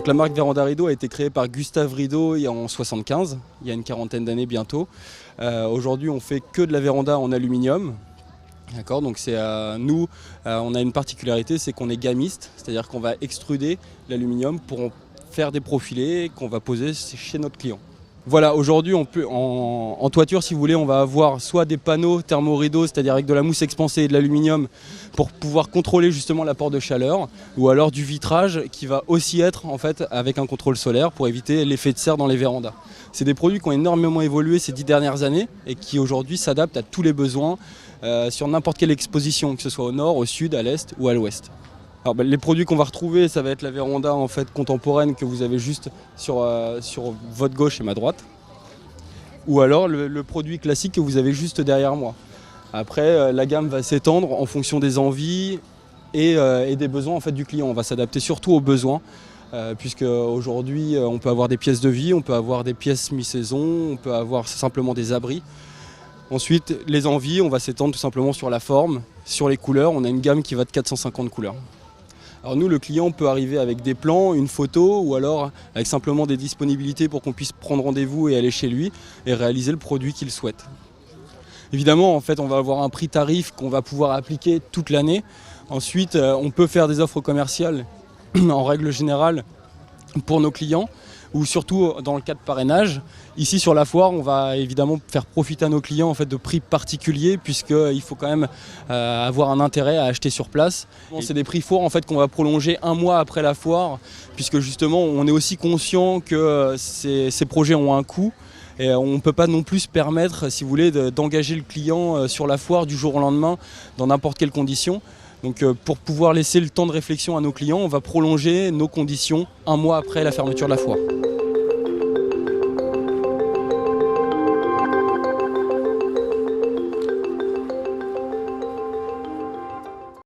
Donc la marque Véranda Rideau a été créée par Gustave Rideau en 1975, il y a une quarantaine d'années bientôt. Aujourd'hui on fait que de la véranda en aluminium. D'accord, donc nous, on a une particularité, c'est qu'on est gamiste, c'est-à-dire qu'on va extruder l'aluminium pour en faire des profilés qu'on va poser chez notre client. Voilà, aujourd'hui en toiture, si vous voulez, on va avoir soit des panneaux thermorideaux, c'est-à-dire avec de la mousse expansée et de l'aluminium pour pouvoir contrôler justement l'apport de chaleur, ou alors du vitrage qui va aussi être en fait avec un contrôle solaire pour éviter l'effet de serre dans les vérandas. C'est des produits qui ont énormément évolué ces 10 dernières années et qui aujourd'hui s'adaptent à tous les besoins sur n'importe quelle exposition, que ce soit au nord, au sud, à l'est ou à l'ouest. Alors, les produits qu'on va retrouver, ça va être la véranda en fait contemporaine que vous avez juste sur votre gauche et ma droite, ou alors le produit classique que vous avez juste derrière moi. Après, la gamme va s'étendre en fonction des envies et des besoins en fait du client. On va s'adapter surtout aux besoins, puisque aujourd'hui on peut avoir des pièces de vie, on peut avoir des pièces mi-saison, on peut avoir simplement des abris. Ensuite, les envies, on va s'étendre tout simplement sur la forme, sur les couleurs. On a une gamme qui va de 450 couleurs. Alors nous, le client peut arriver avec des plans, une photo ou alors avec simplement des disponibilités pour qu'on puisse prendre rendez-vous et aller chez lui et réaliser le produit qu'il souhaite. Évidemment, en fait, on va avoir un prix tarif qu'on va pouvoir appliquer toute l'année. Ensuite, on peut faire des offres commerciales en règle générale pour nos clients ou surtout dans le cas de parrainage. Ici sur la foire, on va évidemment faire profiter à nos clients en fait, de prix particuliers puisqu'il faut quand même avoir un intérêt à acheter sur place. C'est des prix forts en fait, qu'on va prolonger un mois après la foire puisque justement on est aussi conscient que ces projets ont un coût. Et on ne peut pas non plus se permettre, si vous voulez, d'engager le client sur la foire du jour au lendemain dans n'importe quelle condition. Donc pour pouvoir laisser le temps de réflexion à nos clients, on va prolonger nos conditions un mois après la fermeture de la foire.